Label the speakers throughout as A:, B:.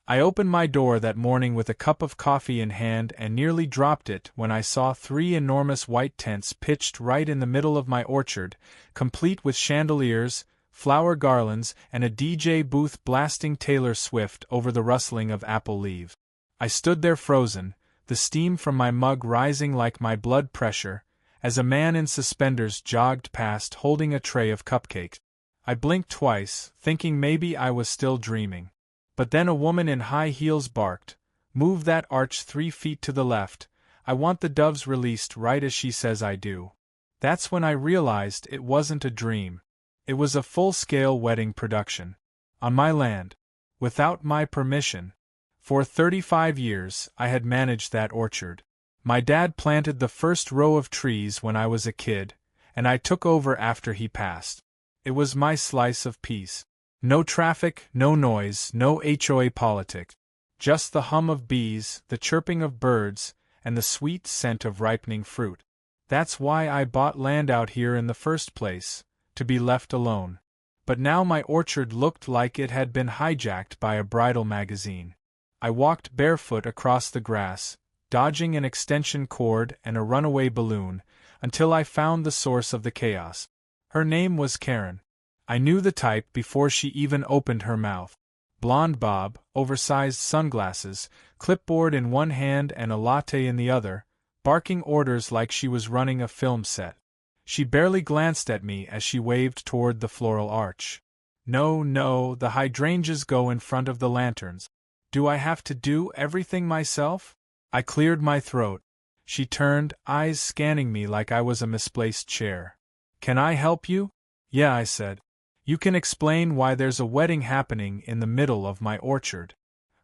A: I opened my door that morning with a cup of coffee in hand and nearly dropped it when I saw 3 enormous white tents pitched right in the middle of my orchard, complete with chandeliers, flower garlands, and a DJ booth blasting Taylor Swift over the rustling of apple leaves. I stood there frozen, the steam from my mug rising like my blood pressure, as a man in suspenders jogged past holding a tray of cupcakes. I blinked twice, thinking maybe I was still dreaming. But then a woman in high heels barked, "Move that arch 3 feet to the left, I want the doves released right as she says I do." That's when I realized it wasn't a dream. It was a full-scale wedding production. On my land. Without my permission. For 35 years, I had managed that orchard. My dad planted the first row of trees when I was a kid, and I took over after he passed. It was my slice of peace. No traffic, no noise, no HOA politics. Just the hum of bees, the chirping of birds, and the sweet scent of ripening fruit. That's why I bought land out here in the first place, to be left alone. But now my orchard looked like it had been hijacked by a bridal magazine. I walked barefoot across the grass, dodging an extension cord and a runaway balloon, until I found the source of the chaos. Her name was Karen. I knew the type before she even opened her mouth. Blonde bob, oversized sunglasses, clipboard in one hand and a latte in the other, barking orders like she was running a film set. She barely glanced at me as she waved toward the floral arch. "No, the hydrangeas go in front of the lanterns. Do I have to do everything myself?" I cleared my throat. She turned, eyes scanning me like I was a misplaced chair. "Can I help you?" "Yeah," I said. "You can explain why there's a wedding happening in the middle of my orchard."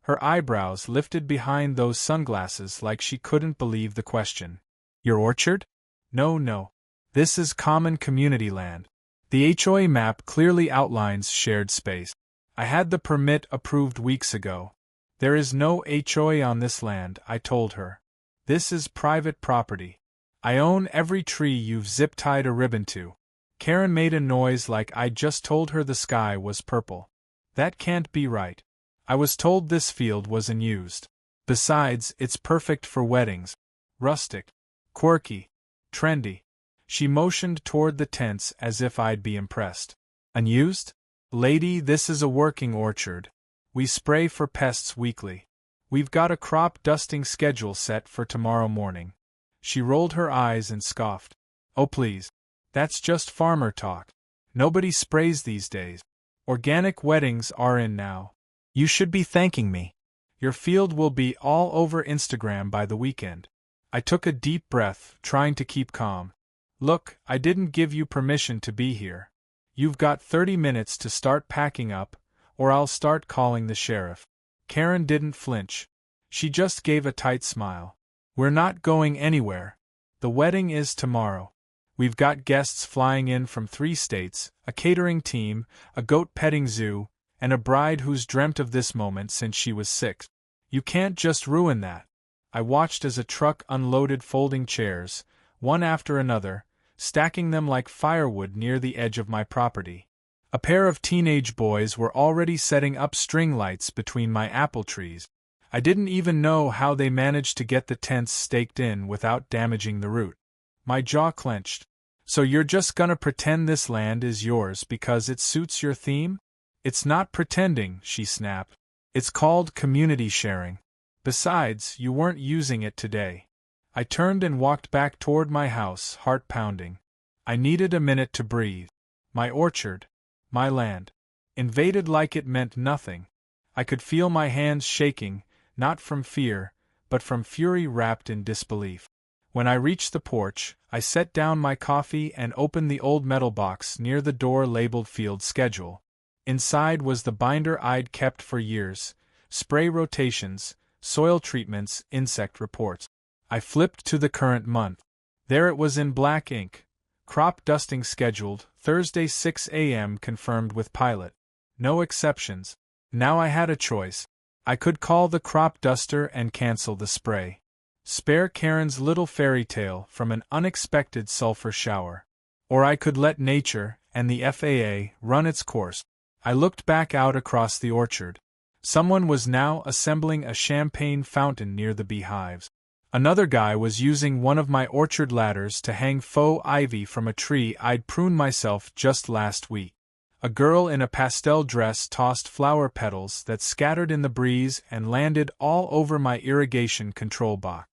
A: Her eyebrows lifted behind those sunglasses like she couldn't believe the question. "Your orchard?" No. This is common community land. The HOA map clearly outlines shared space. I had the permit approved weeks ago. "There is no HOA on this land," I told her. "This is private property. I own every tree you've zip-tied a ribbon to." Karen made a noise like I'd just told her the sky was purple. "That can't be right. I was told this field was unused. Besides, it's perfect for weddings. Rustic. Quirky. Trendy." She motioned toward the tents as if I'd be impressed. "Unused? Lady, this is a working orchard. We spray for pests weekly. We've got a crop dusting schedule set for tomorrow morning." She rolled her eyes and scoffed. "Oh please. That's just farmer talk. Nobody sprays these days. Organic weddings are in now. You should be thanking me. Your field will be all over Instagram by the weekend." I took a deep breath, trying to keep calm. "Look, I didn't give you permission to be here. You've got 30 minutes to start packing up, or I'll start calling the sheriff." Karen didn't flinch. She just gave a tight smile. "We're not going anywhere. The wedding is tomorrow. We've got guests flying in from 3 states, a catering team, a goat-petting zoo, and a bride who's dreamt of this moment since she was 6. You can't just ruin that." I watched as a truck unloaded folding chairs, one after another, stacking them like firewood near the edge of my property. A pair of teenage boys were already setting up string lights between my apple trees. I didn't even know how they managed to get the tents staked in without damaging the root. My jaw clenched. "So you're just gonna pretend this land is yours because it suits your theme?" "It's not pretending," she snapped. "It's called community sharing. Besides, you weren't using it today." I turned and walked back toward my house, heart pounding. I needed a minute to breathe. My orchard. My land. Invaded like it meant nothing. I could feel my hands shaking, not from fear, but from fury wrapped in disbelief. When I reached the porch, I set down my coffee and opened the old metal box near the door labeled Field Schedule. Inside was the binder I'd kept for years: spray rotations, soil treatments, insect reports. I flipped to the current month. There it was in black ink. Crop dusting scheduled, Thursday 6 a.m. confirmed with pilot. No exceptions. Now I had a choice. I could call the crop duster and cancel the spray. Spare Karen's little fairy tale from an unexpected sulfur shower. Or I could let nature, and the FAA, run its course. I looked back out across the orchard. Someone was now assembling a champagne fountain near the beehives. Another guy was using one of my orchard ladders to hang faux ivy from a tree I'd pruned myself just last week. A girl in a pastel dress tossed flower petals that scattered in the breeze and landed all over my irrigation control box.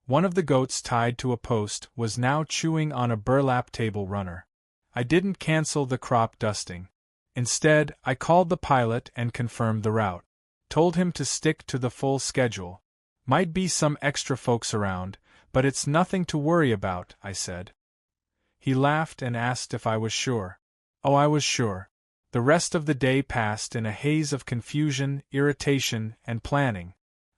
A: One of the goats tied to a post was now chewing on a burlap table runner. I didn't cancel the crop dusting. Instead, I called the pilot and confirmed the route. Told him to stick to the full schedule. Might be some extra folks around, but it's nothing to worry about, I said. He laughed and asked if I was sure. Oh, I was sure. The rest of the day passed in a haze of confusion, irritation, and planning.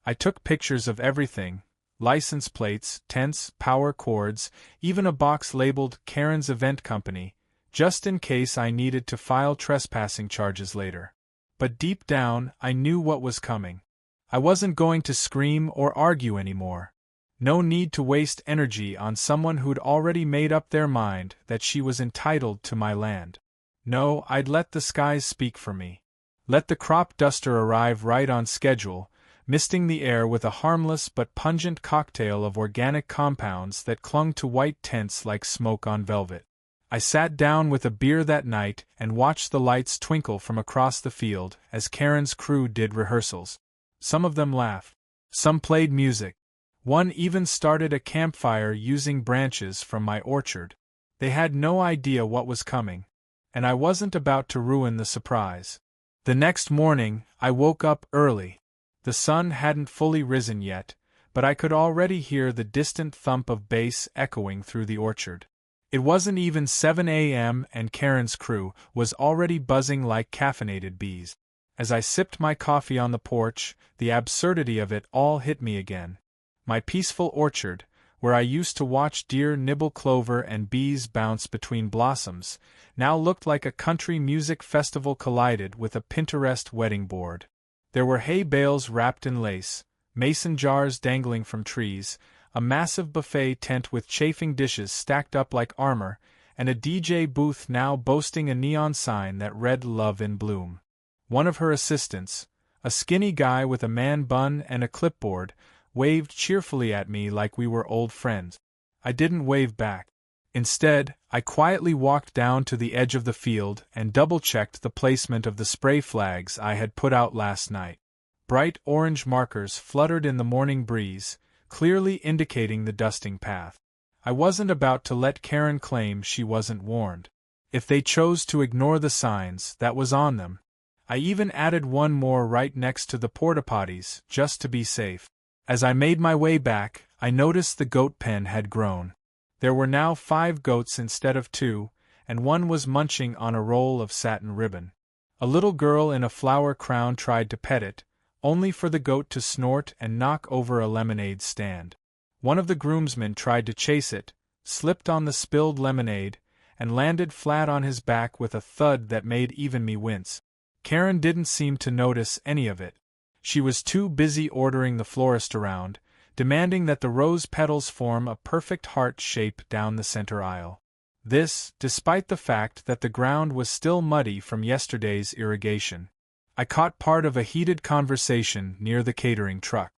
A: I took pictures of everything: license plates, tents, power cords, even a box labeled Karen's Event Company, just in case I needed to file trespassing charges later. But deep down, I knew what was coming. I wasn't going to scream or argue anymore. No need to waste energy on someone who'd already made up their mind that she was entitled to my land. No, I'd let the skies speak for me. Let the crop duster arrive right on schedule, misting the air with a harmless but pungent cocktail of organic compounds that clung to white tents like smoke on velvet. I sat down with a beer that night and watched the lights twinkle from across the field as Karen's crew did rehearsals. Some of them laughed. Some played music. One even started a campfire using branches from my orchard. They had no idea what was coming, and I wasn't about to ruin the surprise. The next morning, I woke up early. The sun hadn't fully risen yet, but I could already hear the distant thump of bass echoing through the orchard. It wasn't even 7 a.m. and Karen's crew was already buzzing like caffeinated bees. As I sipped my coffee on the porch, the absurdity of it all hit me again. My peaceful orchard, where I used to watch deer nibble clover and bees bounce between blossoms, now looked like a country music festival collided with a Pinterest wedding board. There were hay bales wrapped in lace, mason jars dangling from trees, a massive buffet tent with chafing dishes stacked up like armor, and a DJ booth now boasting a neon sign that read "Love in Bloom." One of her assistants, a skinny guy with a man bun and a clipboard, waved cheerfully at me like we were old friends. I didn't wave back. Instead, I quietly walked down to the edge of the field and double-checked the placement of the spray flags I had put out last night. Bright orange markers fluttered in the morning breeze, clearly indicating the dusting path. I wasn't about to let Karen claim she wasn't warned. If they chose to ignore the signs, that was on them. I even added one more right next to the porta-potties, just to be safe. As I made my way back, I noticed the goat pen had grown. There were now 5 goats instead of 2, and one was munching on a roll of satin ribbon. A little girl in a flower crown tried to pet it, only for the goat to snort and knock over a lemonade stand. One of the groomsmen tried to chase it, slipped on the spilled lemonade, and landed flat on his back with a thud that made even me wince. Karen didn't seem to notice any of it. She was too busy ordering the florist around, demanding that the rose petals form a perfect heart shape down the center aisle. This, despite the fact that the ground was still muddy from yesterday's irrigation. I caught part of a heated conversation near the catering truck.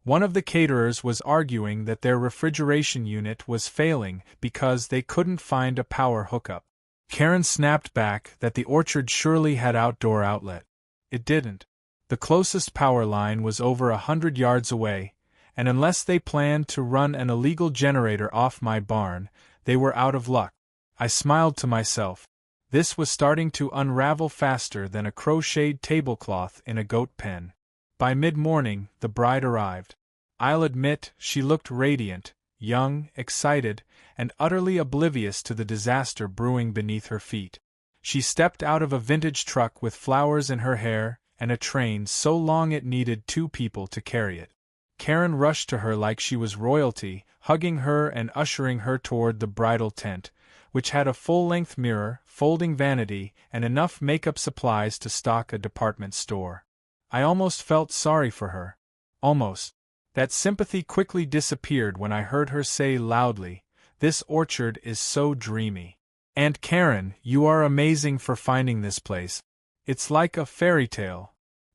A: One of the caterers was arguing that their refrigeration unit was failing because they couldn't find a power hookup. Karen snapped back that the orchard surely had outdoor outlet. It didn't. The closest power line was over 100 yards away, and unless they planned to run an illegal generator off my barn, they were out of luck. I smiled to myself. This was starting to unravel faster than a crocheted tablecloth in a goat pen. By mid-morning, the bride arrived. I'll admit, she looked radiant, young, excited, and utterly oblivious to the disaster brewing beneath her feet. She stepped out of a vintage truck with flowers in her hair and a train so long it needed 2 people to carry it. Karen rushed to her like she was royalty, hugging her and ushering her toward the bridal tent, which had a full-length mirror, folding vanity, and enough makeup supplies to stock a department store. I almost felt sorry for her. Almost. That sympathy quickly disappeared when I heard her say loudly, "This orchard is so dreamy. Aunt Karen, you are amazing for finding this place. It's like a fairy tale."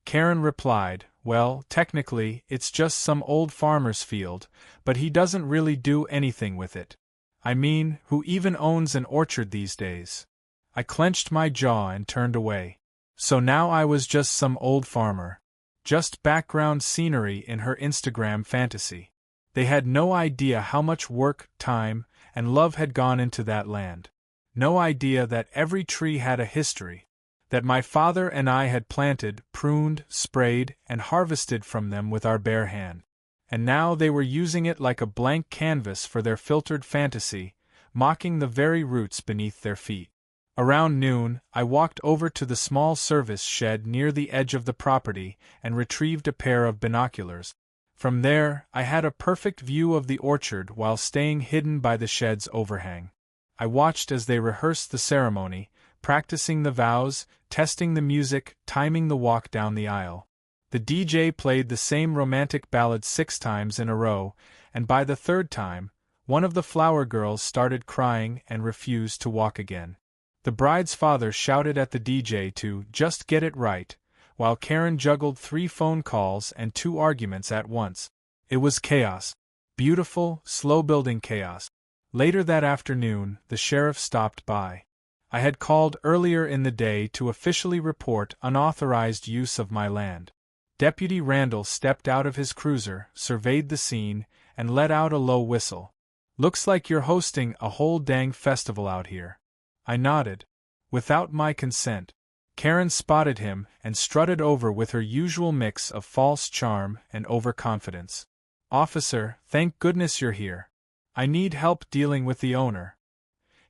A: Karen replied, "Well, technically, it's just some old farmer's field, but he doesn't really do anything with it. I mean, who even owns an orchard these days?" I clenched my jaw and turned away. So now I was just some old farmer. Just background scenery in her Instagram fantasy. They had no idea how much work, time, and love had gone into that land. No idea that every tree had a history. That my father and I had planted, pruned, sprayed, and harvested from them with our bare hand. And now they were using it like a blank canvas for their filtered fantasy, mocking the very roots beneath their feet. Around noon, I walked over to the small service shed near the edge of the property and retrieved a pair of binoculars. From there, I had a perfect view of the orchard while staying hidden by the shed's overhang. I watched as they rehearsed the ceremony, practicing the vows, testing the music, timing the walk down the aisle. The DJ played the same romantic ballad 6 times in a row, and by the 3rd time, one of the flower girls started crying and refused to walk again. The bride's father shouted at the DJ to just get it right, while Karen juggled 3 phone calls and 2 arguments at once. It was chaos. Beautiful, slow-building chaos. Later that afternoon, the sheriff stopped by. I had called earlier in the day to officially report unauthorized use of my land. Deputy Randall stepped out of his cruiser, surveyed the scene, and let out a low whistle. "Looks like you're hosting a whole dang festival out here." I nodded. "Without my consent." Karen spotted him and strutted over with her usual mix of false charm and overconfidence. "Officer, thank goodness you're here. I need help dealing with the owner.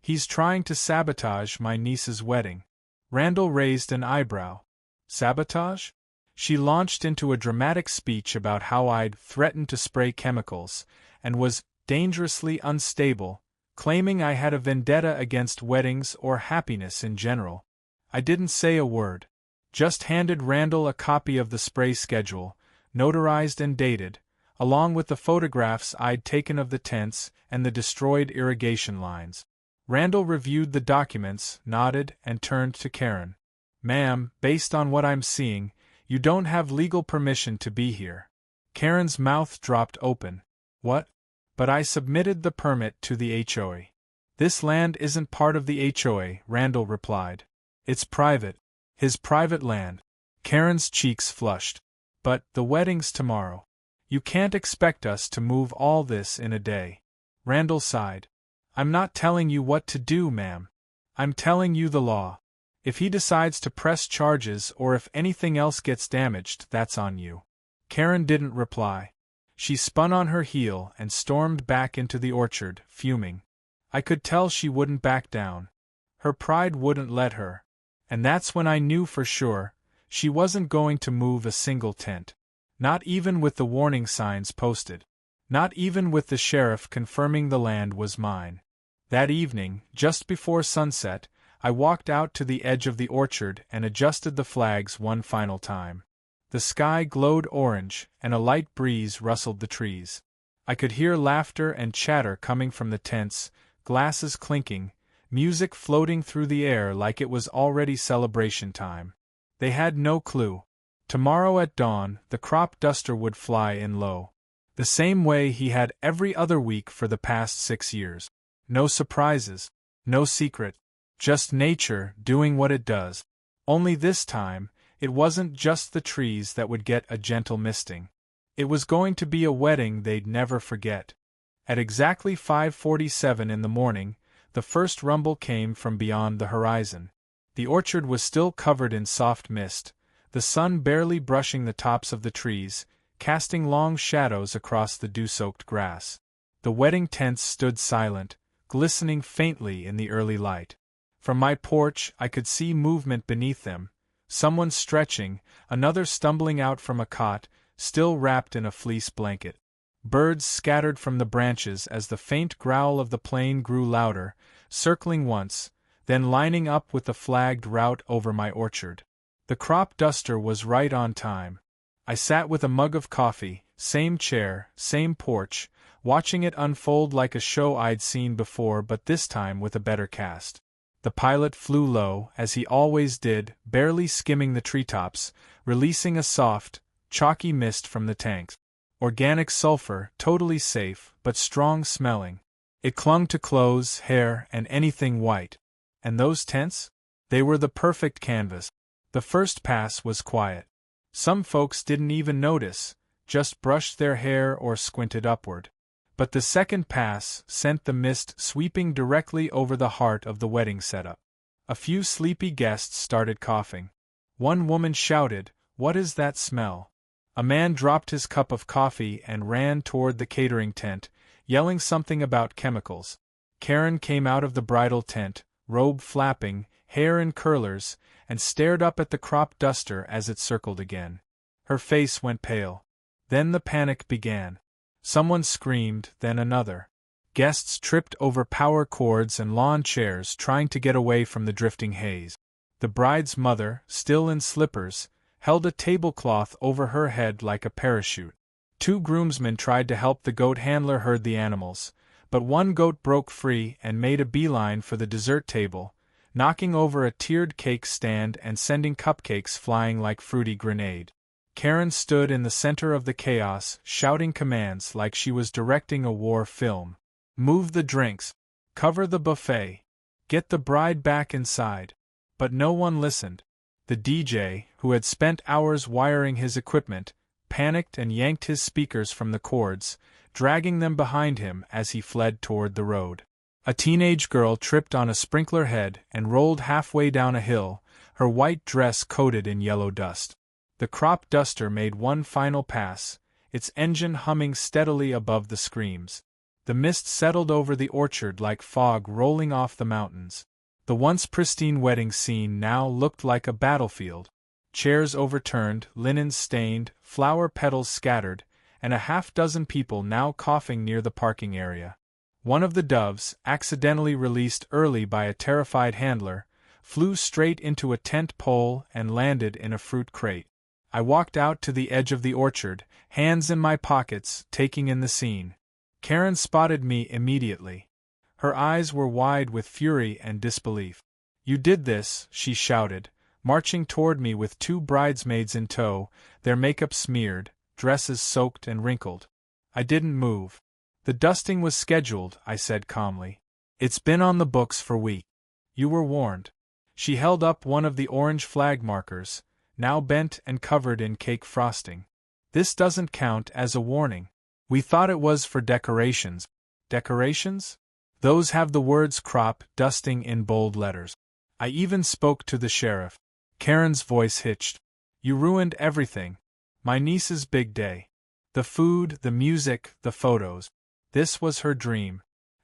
A: He's trying to sabotage my niece's wedding." Randall raised an eyebrow. "Sabotage?" She launched into a dramatic speech about how I'd threatened to spray chemicals, and was dangerously unstable, claiming I had a vendetta against weddings or happiness in general. I didn't say a word. Just handed Randall a copy of the spray schedule, notarized and dated, along with the photographs I'd taken of the tents and the destroyed irrigation lines. Randall reviewed the documents, nodded, and turned to Karen. "Ma'am, based on what I'm seeing, you don't have legal permission to be here." Karen's mouth dropped open. "What?" "But I submitted the permit to the HOA." "This land isn't part of the HOA," Randall replied. "It's private." "His private land." Karen's cheeks flushed. "But the wedding's tomorrow. You can't expect us to move all this in a day." Randall sighed. "I'm not telling you what to do, ma'am. I'm telling you the law. If he decides to press charges or if anything else gets damaged, that's on you." Karen didn't reply. She spun on her heel and stormed back into the orchard, fuming. I could tell she wouldn't back down. Her pride wouldn't let her. And that's when I knew for sure she wasn't going to move a single tent. Not even with the warning signs posted. Not even with the sheriff confirming the land was mine. That evening, just before sunset, I walked out to the edge of the orchard and adjusted the flags one final time. The sky glowed orange, and a light breeze rustled the trees. I could hear laughter and chatter coming from the tents, glasses clinking, music floating through the air like it was already celebration time. They had no clue. Tomorrow at dawn, the crop duster would fly in low. The same way he had every other week for the past 6 years. No surprises. No secret. Just nature doing what it does. Only this time, it wasn't just the trees that would get a gentle misting. It was going to be a wedding they'd never forget. At exactly 5:47 in the morning, the first rumble came from beyond the horizon. The orchard was still covered in soft mist, the sun barely brushing the tops of the trees, casting long shadows across the dew-soaked grass. The wedding tents stood silent, glistening faintly in the early light. From my porch, I could see movement beneath them. Someone stretching, another stumbling out from a cot, still wrapped in a fleece blanket. Birds scattered from the branches as the faint growl of the plane grew louder, circling once, then lining up with the flagged route over my orchard. The crop duster was right on time. I sat with a mug of coffee, same chair, same porch, watching it unfold like a show I'd seen before, but this time with a better cast. The pilot flew low, as he always did, barely skimming the treetops, releasing a soft, chalky mist from the tanks. Organic sulfur, totally safe, but strong-smelling. It clung to clothes, hair, and anything white. And those tents? They were the perfect canvas. The first pass was quiet. Some folks didn't even notice, just brushed their hair or squinted upward. But the second pass sent the mist sweeping directly over the heart of the wedding setup. A few sleepy guests started coughing. One woman shouted, "What is that smell?" A man dropped his cup of coffee and ran toward the catering tent, yelling something about chemicals. Karen came out of the bridal tent, robe flapping, hair in curlers, and stared up at the crop duster as it circled again. Her face went pale. Then the panic began. Someone screamed, then another. Guests tripped over power cords and lawn chairs trying to get away from the drifting haze. The bride's mother, still in slippers, held a tablecloth over her head like a parachute. Two groomsmen tried to help the goat handler herd the animals, but one goat broke free and made a beeline for the dessert table, knocking over a tiered cake stand and sending cupcakes flying like fruity grenade. Karen stood in the center of the chaos, shouting commands like she was directing a war film. Move the drinks. Cover the buffet. Get the bride back inside. But no one listened. The DJ, who had spent hours wiring his equipment, panicked and yanked his speakers from the cords, dragging them behind him as he fled toward the road. A teenage girl tripped on a sprinkler head and rolled halfway down a hill, her white dress coated in yellow dust. The crop duster made one final pass, its engine humming steadily above the screams. The mist settled over the orchard like fog rolling off the mountains. The once pristine wedding scene now looked like a battlefield. Chairs overturned, linens stained, flower petals scattered, and a half-dozen people now coughing near the parking area. One of the doves, accidentally released early by a terrified handler, flew straight into a tent pole and landed in a fruit crate. I walked out to the edge of the orchard, hands in my pockets, taking in the scene. Karen spotted me immediately. Her eyes were wide with fury and disbelief. "You did this," she shouted, marching toward me with two bridesmaids in tow, their makeup smeared, dresses soaked and wrinkled. I didn't move. "The dusting was scheduled," I said calmly. "It's been on the books for weeks. You were warned." She held up one of the orange flag markers, now bent and covered in cake frosting. "This doesn't count as a warning. We thought it was for decorations." "Decorations? Those have the words crop dusting in bold letters. I even spoke to the sheriff." Karen's voice hitched. "You ruined everything. My niece's big day. The food, the music, the photos. This was her dream."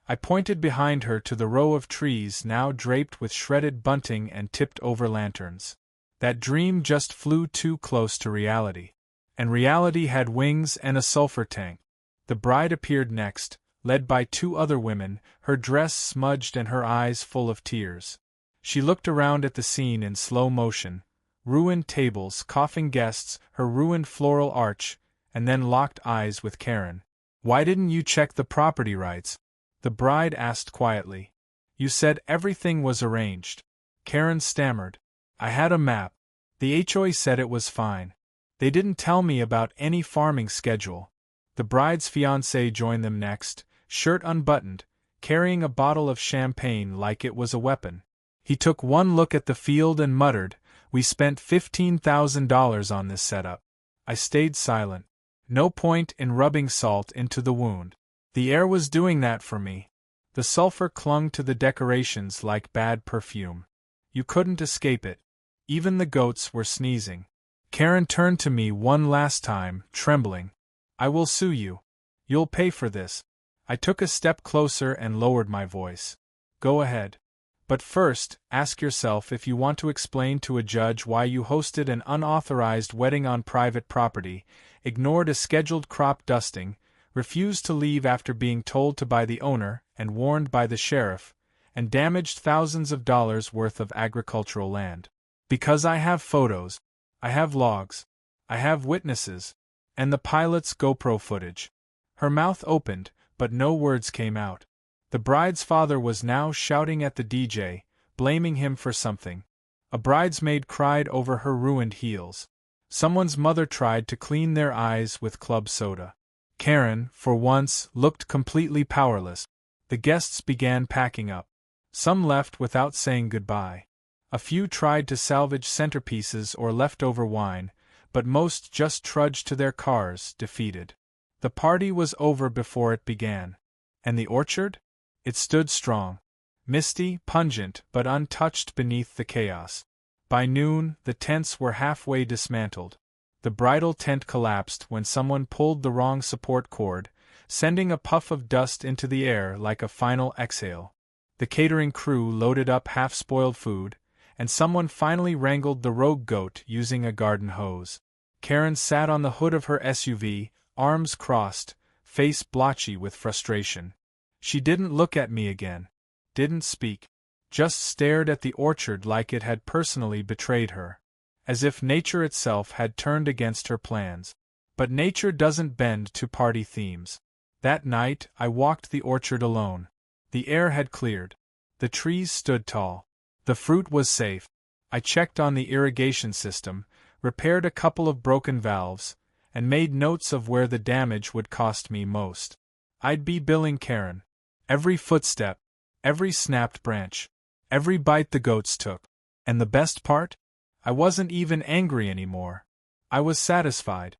A: I pointed behind her to the row of trees now draped with shredded bunting and tipped-over lanterns. That dream just flew too close to reality. And reality had wings and a sulfur tank. The bride appeared next, led by two other women, her dress smudged and her eyes full of tears. She looked around at the scene in slow motion, ruined tables, coughing guests, her ruined floral arch, and then locked eyes with Karen. "Why didn't you check the property rights?" the bride asked quietly. "You said everything was arranged." Karen stammered. "I had a map. The HOA said it was fine. They didn't tell me about any farming schedule." The bride's fiancé joined them next, shirt unbuttoned, carrying a bottle of champagne like it was a weapon. He took one look at the field and muttered, "We spent $15,000 on this setup." I stayed silent. No point in rubbing salt into the wound. The air was doing that for me. The sulfur clung to the decorations like bad perfume. You couldn't escape it. Even the goats were sneezing. Karen turned to me one last time, trembling. "I will sue you. You'll pay for this." I took a step closer and lowered my voice. "Go ahead. But first, ask yourself if you want to explain to a judge why you hosted an unauthorized wedding on private property, ignored a scheduled crop dusting, refused to leave after being told to by the owner and warned by the sheriff, and damaged thousands of dollars worth of agricultural land. Because I have photos. I have logs. I have witnesses. And the pilot's GoPro footage." Her mouth opened, but no words came out. The bride's father was now shouting at the DJ, blaming him for something. A bridesmaid cried over her ruined heels. Someone's mother tried to clean their eyes with club soda. Karen, for once, looked completely powerless. The guests began packing up. Some left without saying goodbye. A few tried to salvage centerpieces or leftover wine, but most just trudged to their cars, defeated. The party was over before it began. And the orchard? It stood strong. Misty, pungent, but untouched beneath the chaos. By noon, the tents were halfway dismantled. The bridal tent collapsed when someone pulled the wrong support cord, sending a puff of dust into the air like a final exhale. The catering crew loaded up half-spoiled food, and someone finally wrangled the rogue goat using a garden hose. Karen sat on the hood of her SUV, arms crossed, face blotchy with frustration. She didn't look at me again. Didn't speak. Just stared at the orchard like it had personally betrayed her. As if nature itself had turned against her plans. But nature doesn't bend to party themes. That night, I walked the orchard alone. The air had cleared. The trees stood tall. The fruit was safe. I checked on the irrigation system, repaired a couple of broken valves, and made notes of where the damage would cost me most. I'd be billing Karen. Every footstep, every snapped branch, every bite the goats took. And the best part? I wasn't even angry anymore. I was satisfied.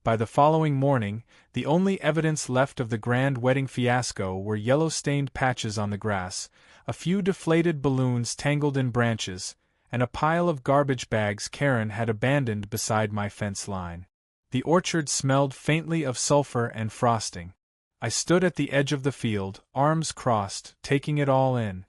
A: By the following morning, the only evidence left of the grand wedding fiasco were yellow-stained patches on the grass, a few deflated balloons tangled in branches, and a pile of garbage bags Karen had abandoned beside my fence line. The orchard smelled faintly of sulfur and frosting. I stood at the edge of the field, arms crossed, taking it all in.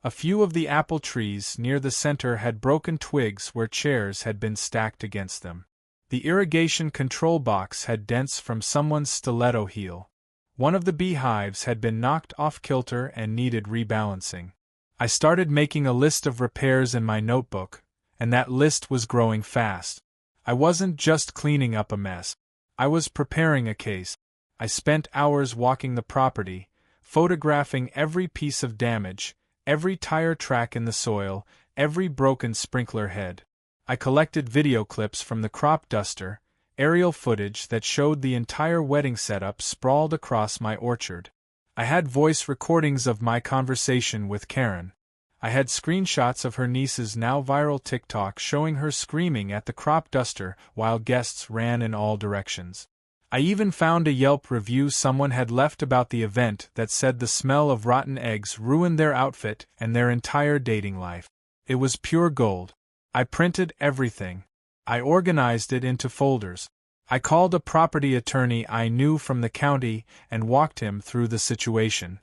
A: A few of the apple trees near the center had broken twigs where chairs had been stacked against them. The irrigation control box had dents from someone's stiletto heel. One of the beehives had been knocked off kilter and needed rebalancing. I started making a list of repairs in my notebook, and that list was growing fast. I wasn't just cleaning up a mess. I was preparing a case. I spent hours walking the property, photographing every piece of damage, every tire track in the soil, every broken sprinkler head. I collected video clips from the crop duster, aerial footage that showed the entire wedding setup sprawled across my orchard. I had voice recordings of my conversation with Karen. I had screenshots of her niece's now viral TikTok showing her screaming at the crop duster while guests ran in all directions. I even found a Yelp review someone had left about the event that said the smell of rotten eggs ruined their outfit and their entire dating life. It was pure gold. I printed everything. I organized it into folders. I called a property attorney I knew from the county and walked him through the situation.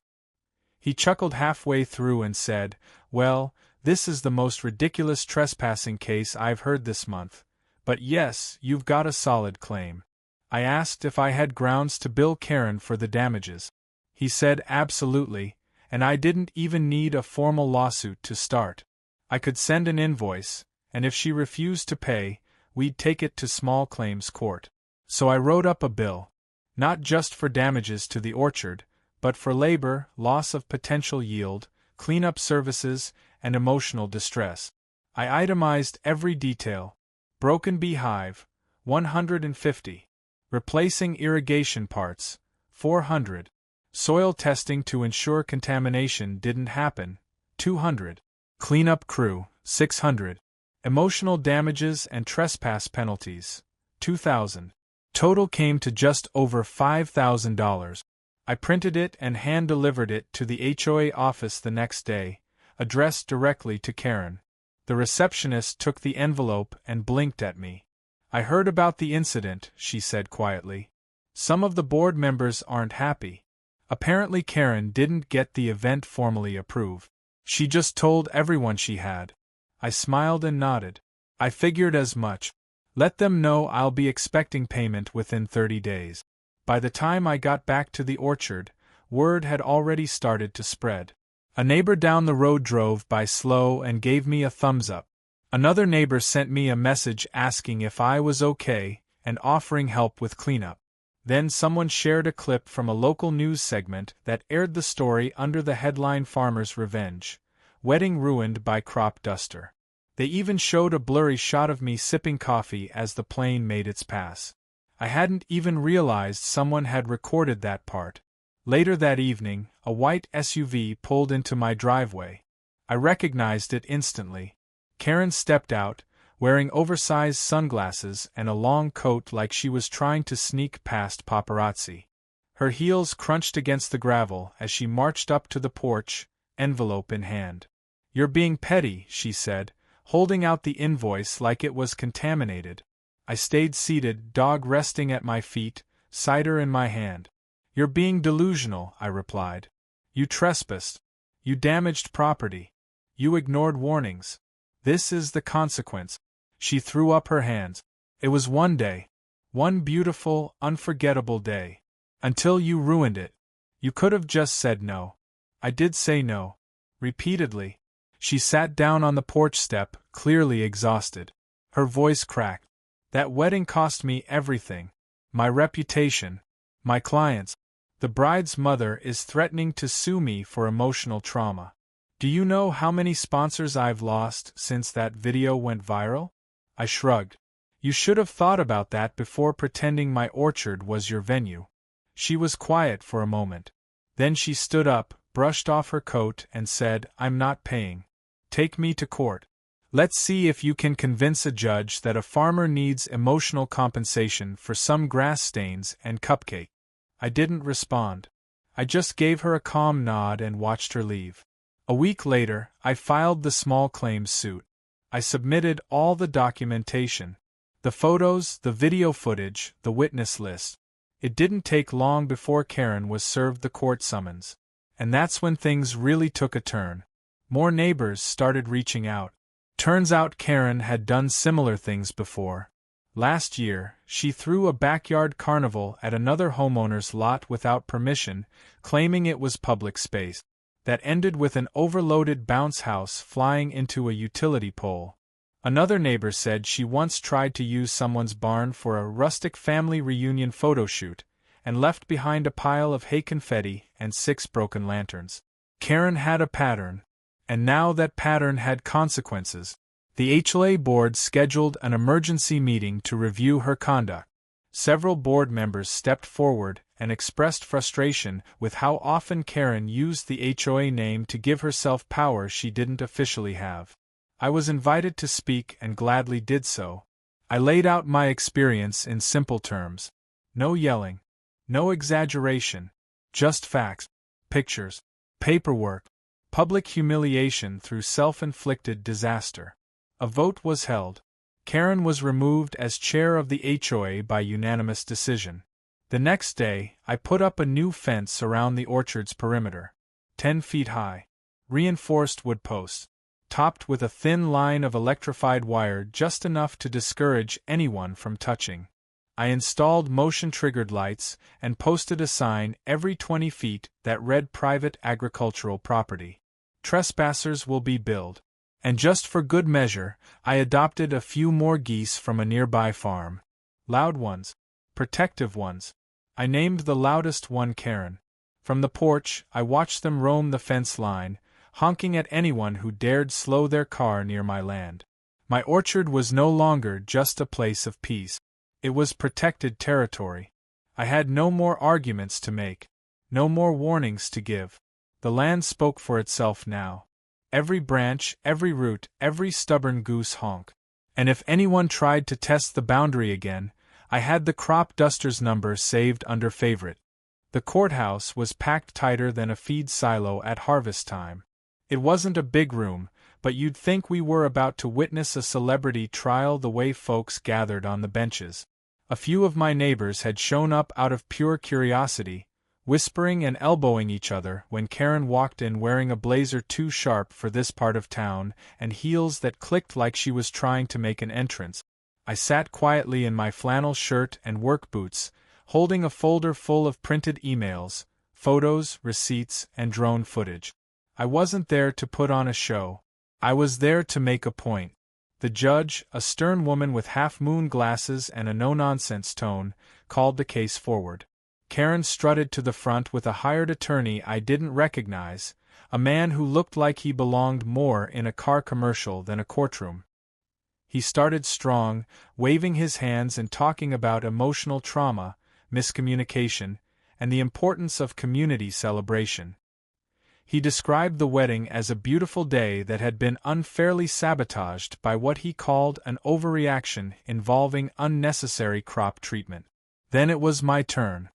A: He chuckled halfway through and said, "Well, this is the most ridiculous trespassing case I've heard this month. But yes, you've got a solid claim." I asked if I had grounds to bill Karen for the damages. He said absolutely, and I didn't even need a formal lawsuit to start. I could send an invoice, and if she refused to pay, we'd take it to small claims court. So I wrote up a bill. Not just for damages to the orchard, but for labor, loss of potential yield, cleanup services, and emotional distress. I itemized every detail. Broken beehive, 150. Replacing irrigation parts, 400. Soil testing to ensure contamination didn't happen, 200. Cleanup crew, 600. Emotional damages and trespass penalties, 2,000. Total came to just over $5,000. I printed it and hand-delivered it to the HOA office the next day, addressed directly to Karen. The receptionist took the envelope and blinked at me. "I heard about the incident," she said quietly. "Some of the board members aren't happy. Apparently Karen didn't get the event formally approved. She just told everyone she had." I smiled and nodded. I figured as much. Let them know I'll be expecting payment within 30 days. By the time I got back to the orchard, word had already started to spread. A neighbor down the road drove by slow and gave me a thumbs up. Another neighbor sent me a message asking if I was okay and offering help with cleanup. Then someone shared a clip from a local news segment that aired the story under the headline "Farmer's Revenge. Wedding Ruined by Crop Duster." They even showed a blurry shot of me sipping coffee as the plane made its pass. I hadn't even realized someone had recorded that part. Later that evening, a white SUV pulled into my driveway. I recognized it instantly. Karen stepped out, wearing oversized sunglasses and a long coat like she was trying to sneak past paparazzi. Her heels crunched against the gravel as she marched up to the porch, envelope in hand. "You're being petty," she said, holding out the invoice like it was contaminated. I stayed seated, dog resting at my feet, cider in my hand. "You're being delusional," I replied. "You trespassed. You damaged property. You ignored warnings. This is the consequence." She threw up her hands. "It was one day. One beautiful, unforgettable day. Until you ruined it. You could have just said no." I did say no. Repeatedly. She sat down on the porch step, clearly exhausted. Her voice cracked. "That wedding cost me everything. My reputation. My clients. The bride's mother is threatening to sue me for emotional trauma. Do you know how many sponsors I've lost since that video went viral?" I shrugged. "You should have thought about that before pretending my orchard was your venue." She was quiet for a moment. Then she stood up, brushed off her coat, and said, "I'm not paying. Take me to court. Let's see if you can convince a judge that a farmer needs emotional compensation for some grass stains and cupcake." I didn't respond. I just gave her a calm nod and watched her leave. A week later, I filed the small claims suit. I submitted all the documentation. The photos, the video footage, the witness list. It didn't take long before Karen was served the court summons. And that's when things really took a turn. More neighbors started reaching out. Turns out Karen had done similar things before. Last year, she threw a backyard carnival at another homeowner's lot without permission, claiming it was public space. That ended with an overloaded bounce house flying into a utility pole. Another neighbor said she once tried to use someone's barn for a rustic family reunion photo shoot, and left behind a pile of hay confetti and 6 broken lanterns. Karen had a pattern. And now that pattern had consequences. The HOA board scheduled an emergency meeting to review her conduct. Several board members stepped forward and expressed frustration with how often Karen used the HOA name to give herself power she didn't officially have. I was invited to speak and gladly did so. I laid out my experience in simple terms. No yelling. No exaggeration. Just facts. Pictures. Paperwork. Public humiliation through self-inflicted disaster. A vote was held. Karen was removed as chair of the HOA by unanimous decision. The next day, I put up a new fence around the orchard's perimeter. 10 feet high. Reinforced wood posts. Topped with a thin line of electrified wire just enough to discourage anyone from touching. I installed motion-triggered lights and posted a sign every 20 feet that read "Private agricultural property. Trespassers will be billed." And just for good measure, I adopted a few more geese from a nearby farm. Loud ones. Protective ones. I named the loudest one Karen. From the porch, I watched them roam the fence line, honking at anyone who dared slow their car near my land. My orchard was no longer just a place of peace. It was protected territory. I had no more arguments to make. No more warnings to give. The land spoke for itself now. Every branch, every root, every stubborn goose honk. And if anyone tried to test the boundary again, I had the crop duster's number saved under favorite. The courthouse was packed tighter than a feed silo at harvest time. It wasn't a big room, but you'd think we were about to witness a celebrity trial the way folks gathered on the benches. A few of my neighbors had shown up out of pure curiosity, whispering and elbowing each other when Karen walked in wearing a blazer too sharp for this part of town and heels that clicked like she was trying to make an entrance. I sat quietly in my flannel shirt and work boots, holding a folder full of printed emails, photos, receipts, and drone footage. I wasn't there to put on a show. I was there to make a point. The judge, a stern woman with half-moon glasses and a no-nonsense tone, called the case forward. Karen strutted to the front with a hired attorney I didn't recognize, a man who looked like he belonged more in a car commercial than a courtroom. He started strong, waving his hands and talking about emotional trauma, miscommunication, and the importance of community celebration. He described the wedding as a beautiful day that had been unfairly sabotaged by what he called an overreaction involving unnecessary crop treatment. Then it was my turn.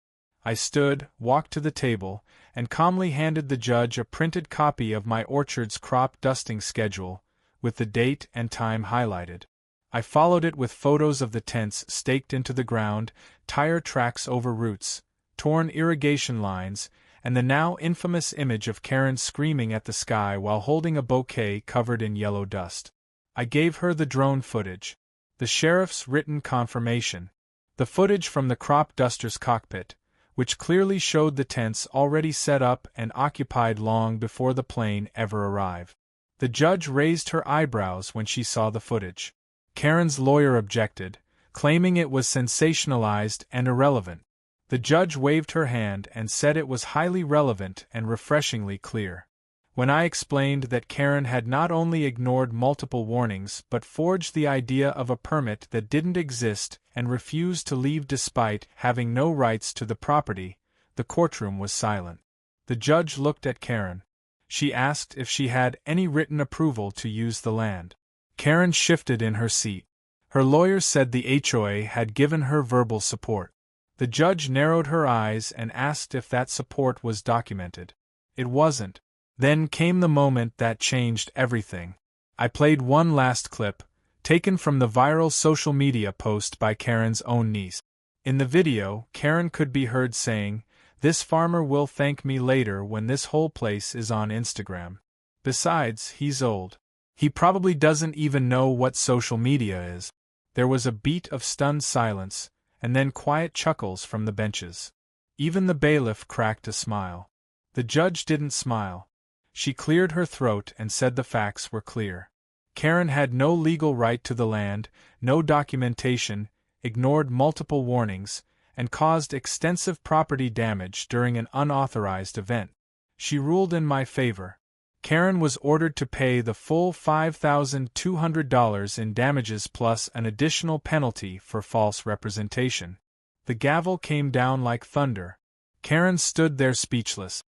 A: I stood, walked to the table, and calmly handed the judge a printed copy of my orchard's crop dusting schedule, with the date and time highlighted. I followed it with photos of the tents staked into the ground, tire tracks over roots, torn irrigation lines, and the now infamous image of Karen screaming at the sky while holding a bouquet covered in yellow dust. I gave her the drone footage, the sheriff's written confirmation, the footage from the crop duster's cockpit, which clearly showed the tents already set up and occupied long before the plane ever arrived. The judge raised her eyebrows when she saw the footage. Karen's lawyer objected, claiming it was sensationalized and irrelevant. The judge waved her hand and said it was highly relevant and refreshingly clear. When I explained that Karen had not only ignored multiple warnings but forged the idea of a permit that didn't exist and refused to leave despite having no rights to the property, the courtroom was silent. The judge looked at Karen. She asked if she had any written approval to use the land. Karen shifted in her seat. Her lawyer said the HOA had given her verbal support. The judge narrowed her eyes and asked if that support was documented. It wasn't. Then came the moment that changed everything. I played one last clip, taken from the viral social media post by Karen's own niece. In the video, Karen could be heard saying, "This farmer will thank me later when this whole place is on Instagram. Besides, he's old. He probably doesn't even know what social media is." There was a beat of stunned silence, and then quiet chuckles from the benches. Even the bailiff cracked a smile. The judge didn't smile. She cleared her throat and said the facts were clear. Karen had no legal right to the land, no documentation, ignored multiple warnings, and caused extensive property damage during an unauthorized event. She ruled in my favor. Karen was ordered to pay the full $5,200 in damages plus an additional penalty for false representation. The gavel came down like thunder. Karen stood there speechless.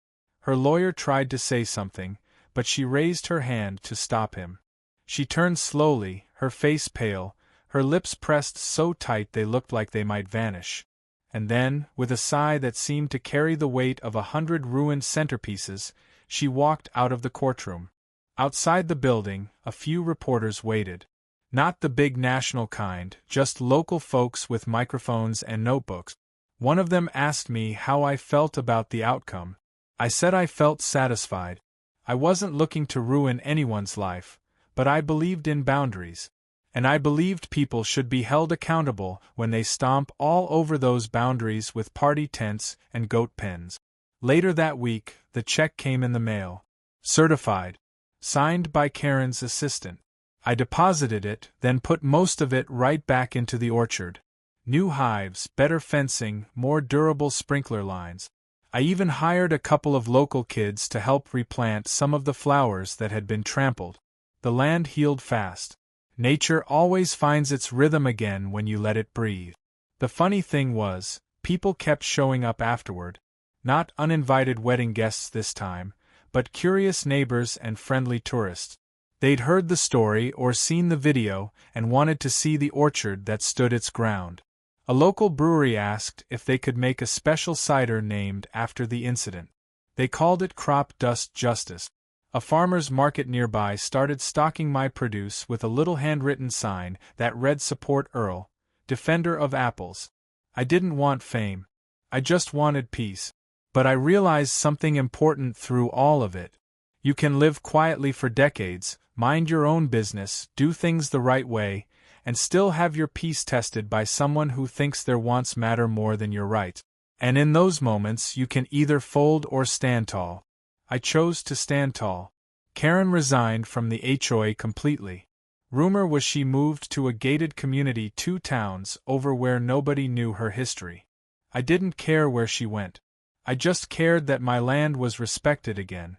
A: Her lawyer tried to say something, but she raised her hand to stop him. She turned slowly, her face pale, her lips pressed so tight they looked like they might vanish. And then, with a sigh that seemed to carry the weight of 100 ruined centerpieces, she walked out of the courtroom. Outside the building, a few reporters waited. Not the big national kind, just local folks with microphones and notebooks. One of them asked me how I felt about the outcome. I said I felt satisfied. I wasn't looking to ruin anyone's life, but I believed in boundaries. And I believed people should be held accountable when they stomp all over those boundaries with party tents and goat pens. Later that week, the check came in the mail. Certified. Signed by Karen's assistant. I deposited it, then put most of it right back into the orchard. New hives, better fencing, more durable sprinkler lines. I even hired a couple of local kids to help replant some of the flowers that had been trampled. The land healed fast. Nature always finds its rhythm again when you let it breathe. The funny thing was, people kept showing up afterward. Not uninvited wedding guests this time, but curious neighbors and friendly tourists. They'd heard the story or seen the video and wanted to see the orchard that stood its ground. A local brewery asked if they could make a special cider named after the incident. They called it Crop Dust Justice. A farmer's market nearby started stocking my produce with a little handwritten sign that read "Support Earl, Defender of Apples." I didn't want fame. I just wanted peace. But I realized something important through all of it. You can live quietly for decades, mind your own business, do things the right way, and still have your peace tested by someone who thinks their wants matter more than your rights. And in those moments you can either fold or stand tall. I chose to stand tall. Karen resigned from the HOA completely. Rumor was she moved to a gated community 2 towns over where nobody knew her history. I didn't care where she went. I just cared that my land was respected again.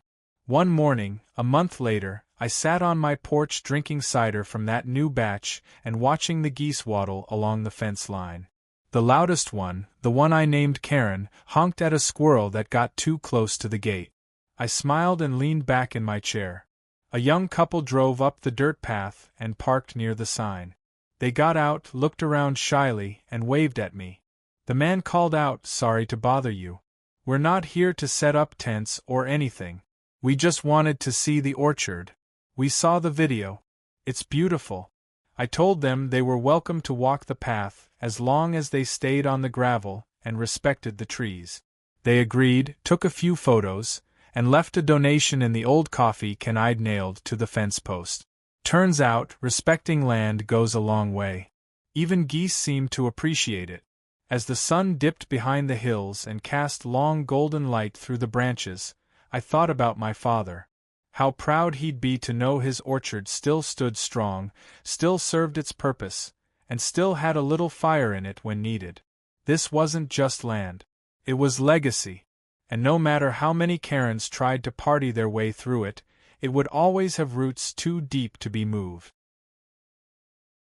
A: One morning, a month later, I sat on my porch drinking cider from that new batch and watching the geese waddle along the fence line. The loudest one, the one I named Karen, honked at a squirrel that got too close to the gate. I smiled and leaned back in my chair. A young couple drove up the dirt path and parked near the sign. They got out, looked around shyly, and waved at me. The man called out, "Sorry to bother you. We're not here to set up tents or anything. We just wanted to see the orchard. We saw the video. It's beautiful." I told them they were welcome to walk the path, as long as they stayed on the gravel and respected the trees. They agreed, took a few photos, and left a donation in the old coffee can I'd nailed to the fence post. Turns out, respecting land goes a long way. Even geese seemed to appreciate it. As the sun dipped behind the hills and cast long golden light through the branches, I thought about my father. How proud he'd be to know his orchard still stood strong, still served its purpose, and still had a little fire in it when needed. This wasn't just land. It was legacy. And no matter how many Karens tried to party their way through it, it would always have roots too deep to be moved.